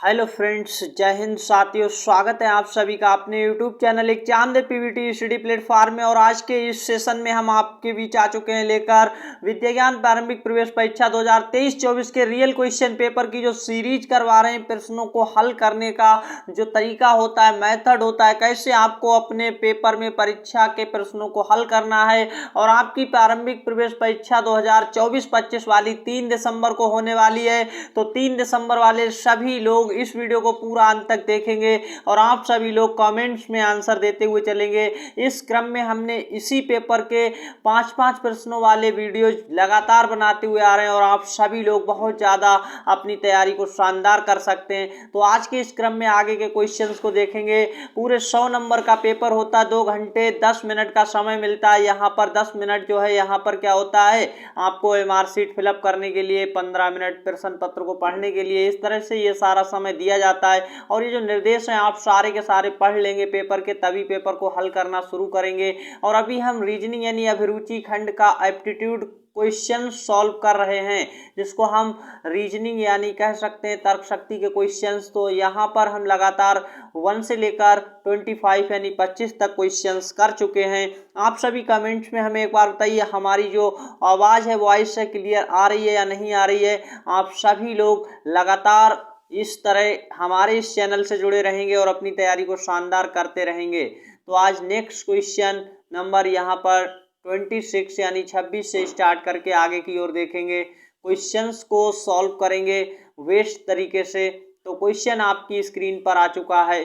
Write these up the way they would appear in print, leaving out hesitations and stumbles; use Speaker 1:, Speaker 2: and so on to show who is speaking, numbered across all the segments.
Speaker 1: Hello friends, जय हिंद साथियों। स्वागत है आप सभी का अपने YouTube channel exam Pvt study platform में। और आज के इस सेशन में हम आपके बीच आ चुके हैं लेकर विद्या ज्ञान प्रारंभिक प्रवेश परीक्षा 2023-24 के रियल क्वेश्चन पेपर की जो सीरीज करवा रहे हैं। प्रश्नों को हल करने का जो तरीका होता है, मेथड होता है, कैसे आपको अपने पेपर में परीक्षा के प्रश्नों को हल करना है। और आपकी प्रारंभिक प्रवेश परीक्षा 2024-25 वाली 3 दिसंबर को होने वाली है। तो 3 दिसंबर वाले सभी लोग इस वीडियो को पूरा अंत तक देखेंगे और आप सभी लोग कमेंट्स में आंसर देते हुए चलेंगे। इस क्रम में हमने इसी पेपर के 5-5 प्रश्नों वाले वीडियो लगातार बनाते हुए आ रहे हैं और आप सभी लोग बहुत ज़्यादा अपनी तैयारी को शानदार कर सकते हैं। तो आज के इस क्रम में आगे के क्वेश्चंस को देखेंगे। पूरे 100 नंबर का पेपर होता है, 2 घंटे 10 मिनट का समय मिलता है। यहाँ पर 10 मिनट जो है, यहाँ पर क्या होता है, आपको एमआर शीट फिलअप करने के लिए, 15 मिनट प्रश्न पत्र को पढ़ने के लिए, इस तरह से ये सारा समय दिया जाता है। और ये जो निर्देश हैं आप सारे के सारे पढ़ लेंगे पेपर के, तभी पेपर को हल करना शुरू करेंगे। और अभी हम रीजनिंग यानी अभिरुचि खंड का एप्टीट्यूड क्वेश्चन सॉल्व कर रहे हैं, जिसको हम रीजनिंग यानी कह सकते हैं तर्क शक्ति के क्वेश्चंस। तो यहाँ पर हम लगातार 1 से लेकर 25 यानी 25 तक क्वेश्चंस कर चुके हैं। आप सभी कमेंट्स में हमें एक बार बताइए, हमारी जो आवाज़ है, वॉइस है, क्लियर आ रही है या नहीं आ रही है। आप सभी लोग लगातार इस तरह हमारे इस चैनल से जुड़े रहेंगे और अपनी तैयारी को शानदार करते रहेंगे। तो आज नेक्स्ट क्वेश्चन नंबर यहाँ पर 26 यानी 26 से स्टार्ट करके आगे की ओर देखेंगे। क्वेश्चंस को सॉल्व करेंगे वेस्ट तरीके से। तो क्वेश्चन आपकी स्क्रीन पर आ चुका है।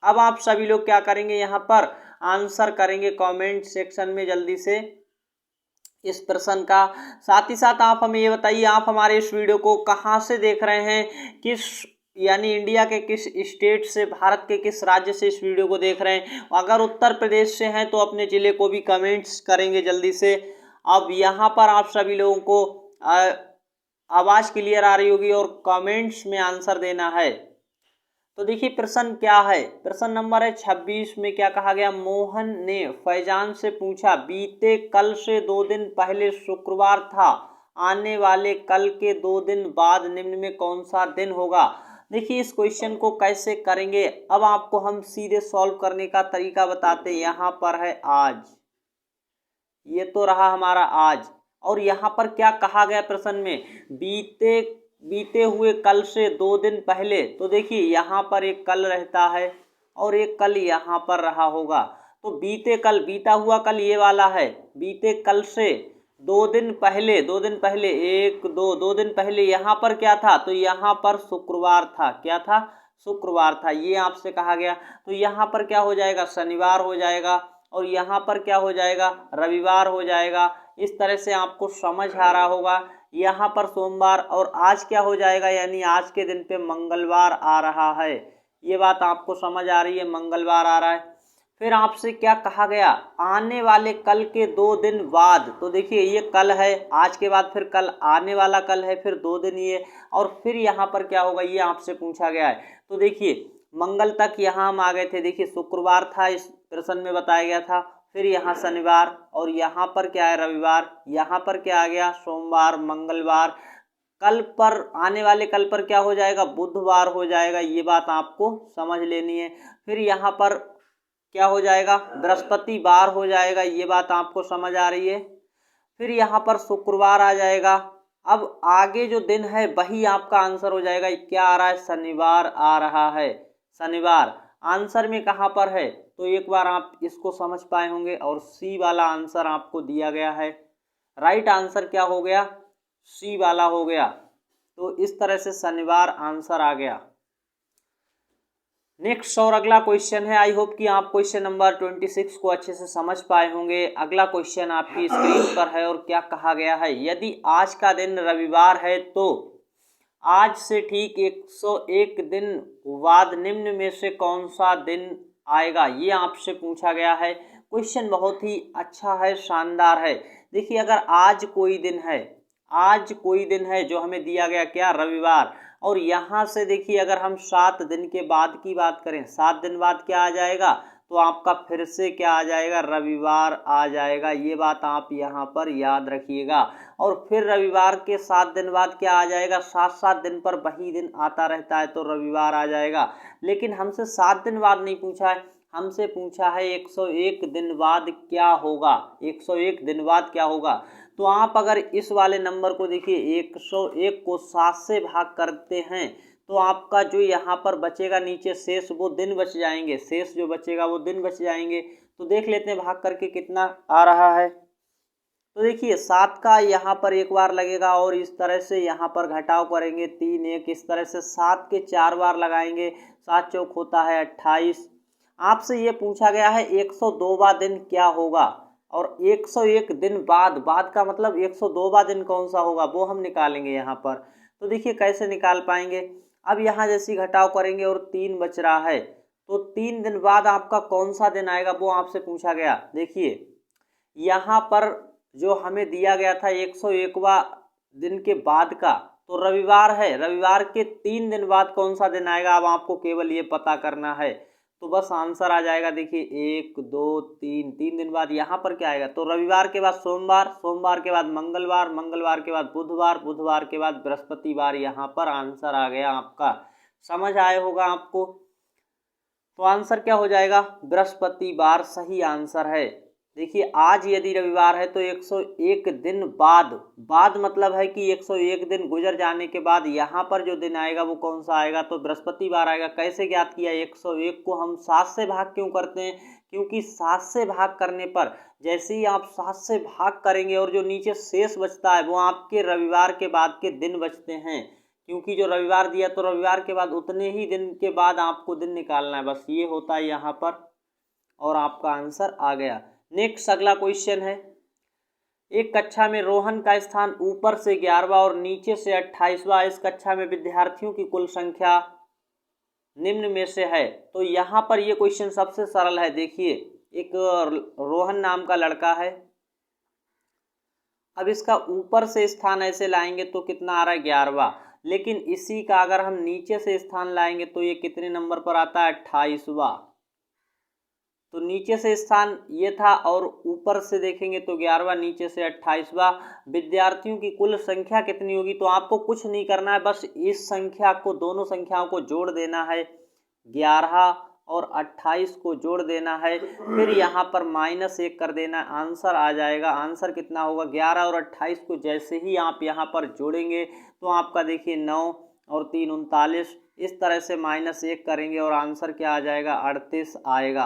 Speaker 1: अब आप सभी लोग क्या करेंगे, यहाँ पर आंसर करेंगे कमेंट सेक्शन में जल्दी से इस प्रश्न का। साथ ही साथ आप हमें ये बताइए, आप हमारे इस वीडियो को कहाँ से देख रहे हैं, किस यानी इंडिया के किस स्टेट से, भारत के किस राज्य से इस वीडियो को देख रहे हैं। अगर उत्तर प्रदेश से हैं तो अपने ज़िले को भी कमेंट्स करेंगे जल्दी से। अब यहाँ पर आप सभी लोगों को आवाज़ क्लियर आ रही होगी और कमेंट्स में आंसर देना है। तो देखिए प्रश्न क्या है, प्रश्न नंबर है 26 में क्या कहा गया। मोहन ने फैजान से पूछा, बीते कल से 2 दिन पहले शुक्रवार था, आने वाले कल के 2 दिन बाद निम्न में कौन सा दिन होगा। देखिए इस क्वेश्चन को कैसे करेंगे, अब आपको हम सीधे सॉल्व करने का तरीका बताते हैं। यहाँ पर है आज, ये तो रहा हमारा आज, और यहाँ पर क्या कहा गया प्रश्न में, बीते हुए कल से 2 दिन पहले। तो देखिए यहाँ पर एक कल रहता है और एक कल यहाँ पर रहा होगा। तो बीते कल, बीता हुआ कल ये वाला है, बीते कल से 2 दिन पहले, 2 दिन पहले, 1 2 2 दिन पहले यहाँ पर क्या था, तो यहाँ पर शुक्रवार था। क्या था, शुक्रवार था, ये आपसे कहा गया। तो यहाँ पर क्या हो जाएगा, शनिवार हो जाएगा, और यहाँ पर क्या हो जाएगा, रविवार हो जाएगा। इस तरह से आपको समझ आ रहा होगा। यहाँ पर सोमवार, और आज क्या हो जाएगा, यानी आज के दिन पे मंगलवार आ रहा है। ये बात आपको समझ आ रही है, मंगलवार आ रहा है। फिर आपसे क्या कहा गया, आने वाले कल के 2 दिन बाद। तो देखिए ये कल है, आज के बाद फिर कल आने वाला कल है, फिर 2 दिन ये, और फिर यहाँ पर क्या होगा, ये आपसे पूछा गया है। तो देखिए मंगल तक यहाँ हम आ गए थे, देखिए शुक्रवार था, इस प्रश्न में बताया गया था। फिर यहाँ शनिवार, और यहाँ पर क्या है, रविवार। यहाँ पर क्या आ गया, सोमवार, मंगलवार। कल पर, आने वाले कल पर क्या हो जाएगा, बुधवार हो जाएगा। ये बात आपको समझ लेनी है। फिर यहाँ पर क्या हो जाएगा, बृहस्पतिवार हो जाएगा। ये बात आपको समझ आ रही है। फिर यहाँ पर शुक्रवार आ जाएगा। अब आगे जो दिन है वही आपका आंसर हो जाएगा। क्या आ रहा है, शनिवार आ रहा है, शनिवार आंसर में कहाँ पर है। तो एक बार आप इसको समझ पाए होंगे, और सी वाला आंसर आपको दिया गया है। राइट आंसर क्या हो गया, सी वाला हो गया। तो इस तरह से शनिवार आंसर आ गया। नेक्स्ट और अगला क्वेश्चन है। आई होप कि आप क्वेश्चन नंबर 26 को अच्छे से समझ पाए होंगे। अगला क्वेश्चन आपकी स्क्रीन पर है और क्या कहा गया है, यदि आज का दिन रविवार है तो आज से ठीक 101 दिन बाद निम्न में से कौन सा दिन आएगा। ये आपसे पूछा गया है। क्वेश्चन बहुत ही अच्छा है, शानदार है। देखिए अगर आज कोई दिन है, आज कोई दिन है जो हमें दिया गया, क्या, रविवार, और यहाँ से देखिए अगर हम 7 दिन के बाद की बात करें, 7 दिन बाद क्या आ जाएगा, तो आपका फिर से क्या आ जाएगा, रविवार आ जाएगा। ये बात आप यहाँ पर याद रखिएगा। और फिर रविवार के 7 दिन बाद क्या आ जाएगा, 7 दिन पर वही दिन आता रहता है तो रविवार आ जाएगा। लेकिन हमसे 7 दिन बाद नहीं पूछा है, हमसे पूछा है 101 दिन बाद क्या होगा, 101 दिन बाद क्या होगा। तो आप अगर इस वाले नंबर को देखिए 101 को 7 से भाग करते हैं तो आपका जो यहाँ पर बचेगा नीचे शेष वो दिन बच जाएंगे, शेष जो बचेगा वो दिन बच जाएंगे। तो देख लेते हैं भाग करके कितना आ रहा है। तो देखिए 7 का यहाँ पर एक बार लगेगा और इस तरह से यहाँ पर घटाव करेंगे 3 1, इस तरह से 7 के 4 बार लगाएंगे, 7 चौक होता है 28। आपसे ये पूछा गया है 102वां दिन क्या होगा, और 101 दिन बाद का मतलब 102वां दिन कौन सा होगा वो हम निकालेंगे यहाँ पर। तो देखिए कैसे निकाल पाएंगे। अब यहाँ जैसी घटाव करेंगे और 3 बच रहा है, तो 3 दिन बाद आपका कौन सा दिन आएगा वो आपसे पूछा गया। देखिए यहाँ पर जो हमें दिया गया था 101वां दिन के बाद का, तो रविवार है, रविवार के 3 दिन बाद कौन सा दिन आएगा, अब आपको केवल ये पता करना है। तो बस आंसर आ जाएगा। देखिए 1 2 3, 3 दिन बाद यहाँ पर क्या आएगा, तो रविवार के बाद सोमवार, सोमवार के बाद मंगलवार, मंगलवार के बाद बुधवार, बुधवार के बाद बृहस्पतिवार। यहाँ पर आंसर आ गया आपका। समझ आए होगा आपको। तो आंसर क्या हो जाएगा, बृहस्पतिवार सही आंसर है। देखिए आज यदि रविवार है तो 101 दिन बाद मतलब है कि 101 दिन गुजर जाने के बाद यहाँ पर जो दिन आएगा वो कौन सा आएगा, तो बृहस्पतिवार आएगा। कैसे ज्ञात किया, 101 को हम 7 से भाग क्यों करते हैं, क्योंकि 7 से भाग करने पर जैसे ही आप 7 से भाग करेंगे और जो नीचे शेष बचता है वो आपके रविवार के बाद के दिन बचते हैं। क्योंकि जो रविवार दिया तो रविवार के बाद उतने ही दिन के बाद आपको दिन निकालना है, बस ये होता है यहाँ पर। और आपका आंसर आ गया। नेक्स्ट अगला क्वेश्चन है, एक कक्षा में रोहन का स्थान ऊपर से 11वां और नीचे से 28वां, इस कक्षा में विद्यार्थियों की कुल संख्या निम्न में से है। तो यहाँ पर ये क्वेश्चन सबसे सरल है। देखिए एक रोहन नाम का लड़का है, अब इसका ऊपर से स्थान ऐसे लाएंगे तो कितना आ रहा है, 11वां। लेकिन इसी का अगर हम नीचे से स्थान लाएंगे तो ये कितने नंबर पर आता है, 28वां। तो नीचे से स्थान ये था और ऊपर से देखेंगे तो 11वां, नीचे से 28वां। विद्यार्थियों की कुल संख्या कितनी होगी, तो आपको कुछ नहीं करना है, बस इस संख्या को, दोनों संख्याओं को जोड़ देना है, 11 और 28 को जोड़ देना है, फिर यहाँ पर -1 कर देना, आंसर आ जाएगा। आंसर कितना होगा, 11 और 28 को जैसे ही आप यहाँ पर जोड़ेंगे तो आपका देखिए 9 और 3 39, इस तरह से -1 करेंगे और आंसर क्या आ जाएगा, 38 आएगा।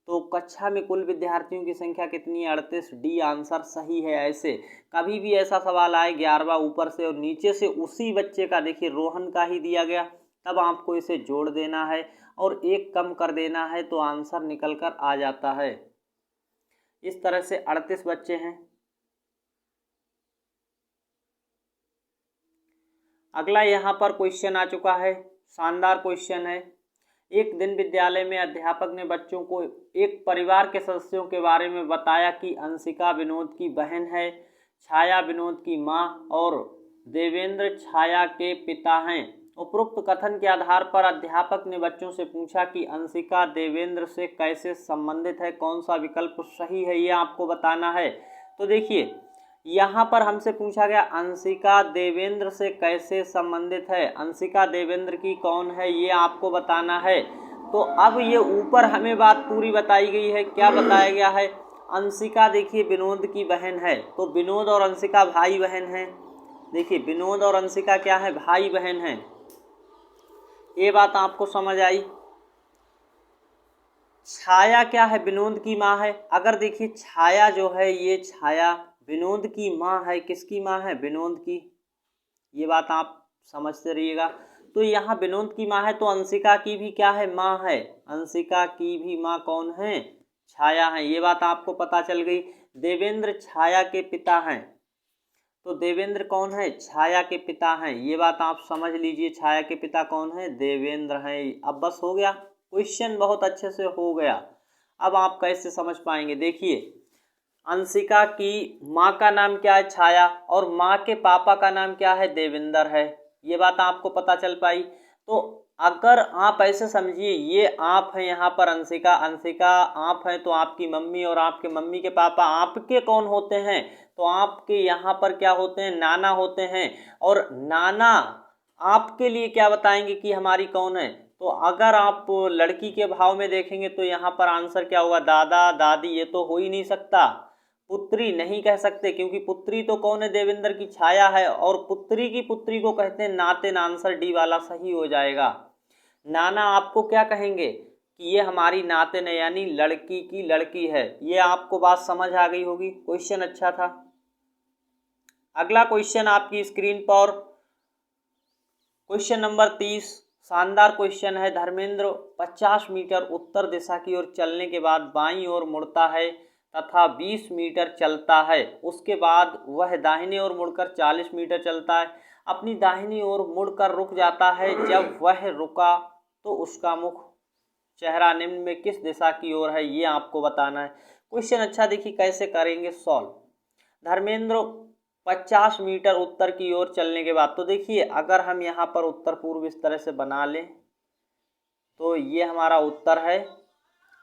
Speaker 1: तो कक्षा में कुल विद्यार्थियों की संख्या कितनी है, 38। डी आंसर सही है। ऐसे कभी भी ऐसा सवाल आए 11वां ऊपर से और नीचे से उसी बच्चे का, देखिए रोहन का ही दिया गया, तब आपको इसे जोड़ देना है और 1 कम कर देना है तो आंसर निकल कर आ जाता है। इस तरह से 38 बच्चे हैं। अगला यहाँ पर क्वेश्चन आ चुका है, शानदार क्वेश्चन है। एक दिन विद्यालय में अध्यापक ने बच्चों को एक परिवार के सदस्यों के बारे में बताया कि अंशिका विनोद की बहन है, छाया विनोद की मां और देवेंद्र छाया के पिता हैं। उपरोक्त कथन के आधार पर अध्यापक ने बच्चों से पूछा कि अंशिका देवेंद्र से कैसे संबंधित है, कौन सा विकल्प सही है ये आपको बताना है। तो देखिए यहाँ पर हमसे पूछा गया अंशिका देवेंद्र से कैसे संबंधित है, अंशिका देवेंद्र की कौन है ये आपको बताना है। तो अब ये ऊपर हमें बात पूरी बताई गई है। क्या बताया गया है, अंशिका देखिए विनोद की बहन है, तो विनोद और अंशिका भाई बहन हैं। देखिए विनोद और अंशिका क्या है, भाई बहन हैं। ये बात आपको समझ आई। छाया क्या है, विनोद की माँ है। अगर देखिए छाया जो है, ये छाया विनोद की माँ है। किसकी माँ है, विनोद की। ये बात आप समझते रहिएगा। तो यहाँ विनोद की माँ है तो अंशिका की भी क्या है, माँ है। अंशिका की भी माँ कौन है, छाया है। ये बात आपको पता चल गई। देवेंद्र छाया के पिता हैं, तो देवेंद्र कौन है, छाया के पिता हैं। ये बात आप समझ लीजिए, छाया के पिता कौन है, देवेंद्र हैं। अब बस हो गया, क्वेश्चन बहुत अच्छे से हो गया। अब आप कैसे समझ पाएंगे, देखिए अंशिका की माँ का नाम क्या है, छाया, और माँ के पापा का नाम क्या है, देवेंद्र है। ये बात आपको पता चल पाई। तो अगर आप ऐसे समझिए, ये आप हैं यहाँ पर अंशिका, अंशिका आप हैं, तो आपकी मम्मी और आपके मम्मी के पापा आपके कौन होते हैं? तो आपके यहाँ पर क्या होते हैं? नाना होते हैं। और नाना आपके लिए क्या बताएंगे कि हमारी कौन है? तो अगर आप लड़की के भाव में देखेंगे तो यहाँ पर आंसर क्या होगा? दादा दादी। ये तो हो ही नहीं सकता। पुत्री नहीं कह सकते, क्योंकि पुत्री तो कौन है? देवेंद्र की छाया है, और पुत्री की पुत्री को कहते हैं नातिन। आंसर डी वाला सही हो जाएगा। नाना आपको क्या कहेंगे कि ये हमारी नातिन है, यानी लड़की की लड़की है। ये आपको बात समझ आ गई होगी। क्वेश्चन अच्छा था। अगला क्वेश्चन आपकी स्क्रीन पर क्वेश्चन नंबर 30, शानदार क्वेश्चन है। धर्मेंद्र 50 मीटर उत्तर दिशा की ओर चलने के बाद बाईं ओर मुड़ता है तथा 20 मीटर चलता है। उसके बाद वह दाहिने ओर मुड़कर 40 मीटर चलता है। अपनी दाहिनी ओर मुड़कर रुक जाता है। जब वह रुका तो उसका मुख चेहरा निम्न में किस दिशा की ओर है? ये आपको बताना है। क्वेश्चन अच्छा, देखिए कैसे करेंगे सॉल्व। धर्मेंद्र 50 मीटर उत्तर की ओर चलने के बाद, तो देखिए अगर हम यहाँ पर उत्तर पूर्व इस तरह से बना लें तो ये हमारा उत्तर है,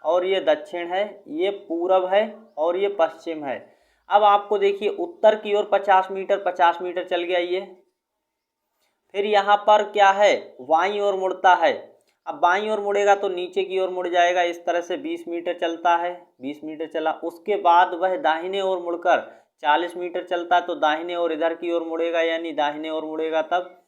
Speaker 1: और ये दक्षिण है, ये पूरब है, और ये पश्चिम है। अब आपको देखिए उत्तर की ओर 50 मीटर चल गया ये। फिर यहाँ पर क्या है? बाईं ओर मुड़ता है। अब बाईं ओर मुड़ेगा तो नीचे की ओर मुड़ जाएगा। इस तरह से 20 मीटर चलता है, 20 मीटर चला। उसके बाद वह दाहिने ओर मुड़कर 40 मीटर चलता है, तो दाहिने ओर इधर की ओर मुड़ेगा, यानी दाहिने ओर मुड़ेगा तब,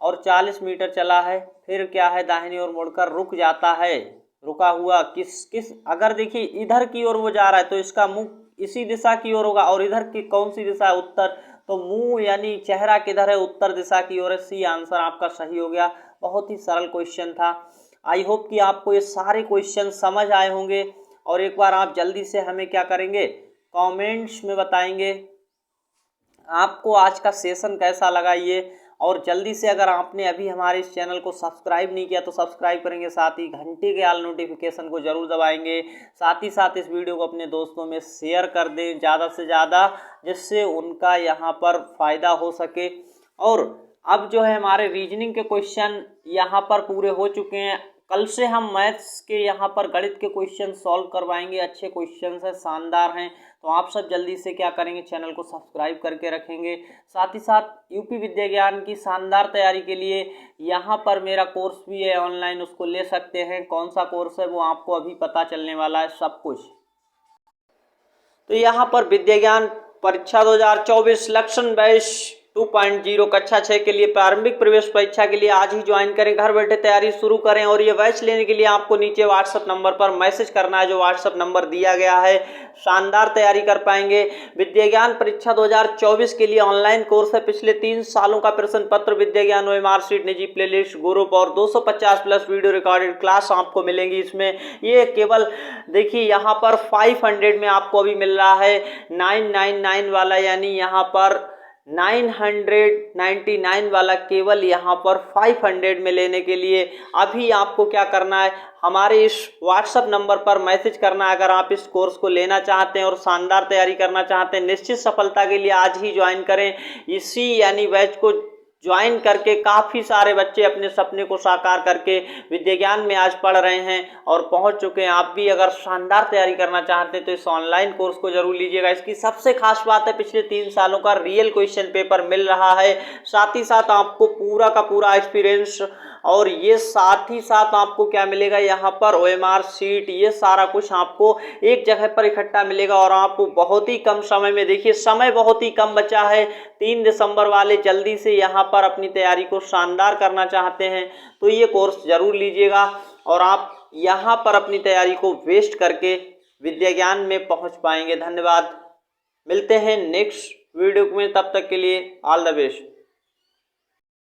Speaker 1: और 40 मीटर चला है। फिर क्या है? दाहिने ओर मुड़कर रुक जाता है। रुका हुआ किस अगर देखिए इधर की ओर वो जा रहा है तो इसका मुंह इसी दिशा की ओर होगा, और इधर की कौन सी दिशा है? उत्तर। तो मुंह यानी चेहरा किधर है? उत्तर दिशा की ओर है। सी आंसर आपका सही हो गया। बहुत ही सरल क्वेश्चन था। आई होप कि आपको ये सारे क्वेश्चन समझ आए होंगे। और एक बार आप जल्दी से हमें क्या करेंगे? कमेंट्स में बताएंगे आपको आज का सेशन कैसा लगा ये। और जल्दी से अगर आपने अभी हमारे इस चैनल को सब्सक्राइब नहीं किया तो सब्सक्राइब करेंगे, साथ ही घंटे के आल नोटिफिकेशन को जरूर दबाएंगे। साथ ही साथ इस वीडियो को अपने दोस्तों में शेयर कर दें ज़्यादा से ज़्यादा, जिससे उनका यहाँ पर फ़ायदा हो सके। और अब जो है हमारे रीजनिंग के क्वेश्चन यहाँ पर पूरे हो चुके हैं। कल से हम मैथ्स के यहाँ पर गणित के क्वेश्चन सॉल्व करवाएंगे। अच्छे क्वेश्चन हैं, शानदार हैं। तो आप सब जल्दी से क्या करेंगे? चैनल को सब्सक्राइब करके रखेंगे। साथ ही साथ यूपी विद्या ज्ञान की शानदार तैयारी के लिए यहाँ पर मेरा कोर्स भी है ऑनलाइन, उसको ले सकते हैं। कौन सा कोर्स है वो आपको अभी पता चलने वाला है सब कुछ। तो यहाँ पर विद्या ज्ञान परीक्षा 2024 लक्षण बैच 2.0 कक्षा 6 के लिए प्रारंभिक प्रवेश परीक्षा के लिए आज ही ज्वाइन करें। घर बैठे तैयारी शुरू करें। और ये बैच लेने के लिए आपको नीचे व्हाट्सएप नंबर पर मैसेज करना है, जो व्हाट्सएप नंबर दिया गया है। शानदार तैयारी कर पाएंगे। विद्या ज्ञान परीक्षा 2024 के लिए ऑनलाइन कोर्स है। पिछले 3 सालों का प्रश्न पत्र, विद्या ज्ञान OMR शीट, निजी प्लेलिस्ट, ग्रुप और 250 प्लस वीडियो रिकॉर्डेड क्लास आपको मिलेंगी इसमें। ये केवल देखिए यहाँ पर 500 में आपको अभी मिल रहा है। 999 वाला, यानी यहाँ पर 999 वाला केवल यहाँ पर 500 में लेने के लिए अभी आपको क्या करना है? हमारे इस व्हाट्सएप नंबर पर मैसेज करना है। अगर आप इस कोर्स को लेना चाहते हैं और शानदार तैयारी करना चाहते हैं, निश्चित सफलता के लिए आज ही ज्वाइन करें। इसी यानी बैच को ज्वाइन करके काफ़ी सारे बच्चे अपने सपने को साकार करके विद्या ज्ञान में आज पढ़ रहे हैं और पहुंच चुके हैं। आप भी अगर शानदार तैयारी करना चाहते हैं तो इस ऑनलाइन कोर्स को जरूर लीजिएगा। इसकी सबसे खास बात है, पिछले 3 सालों का रियल क्वेश्चन पेपर मिल रहा है। साथ ही साथ आपको पूरा का पूरा एक्सपीरियंस, और ये साथ ही साथ आपको क्या मिलेगा? यहाँ पर OMR शीट, ये सारा कुछ आपको एक जगह पर इकट्ठा मिलेगा। और आपको बहुत ही कम समय में, देखिए समय बहुत ही कम बचा है। 3 दिसंबर वाले जल्दी से यहाँ पर अपनी तैयारी को शानदार करना चाहते हैं तो ये कोर्स जरूर लीजिएगा, और आप यहाँ पर अपनी तैयारी को वेस्ट करके विद्या ज्ञान में पहुँच पाएंगे। धन्यवाद। मिलते हैं नेक्स्ट वीडियो में, तब तक के लिए ऑल द बेस्ट।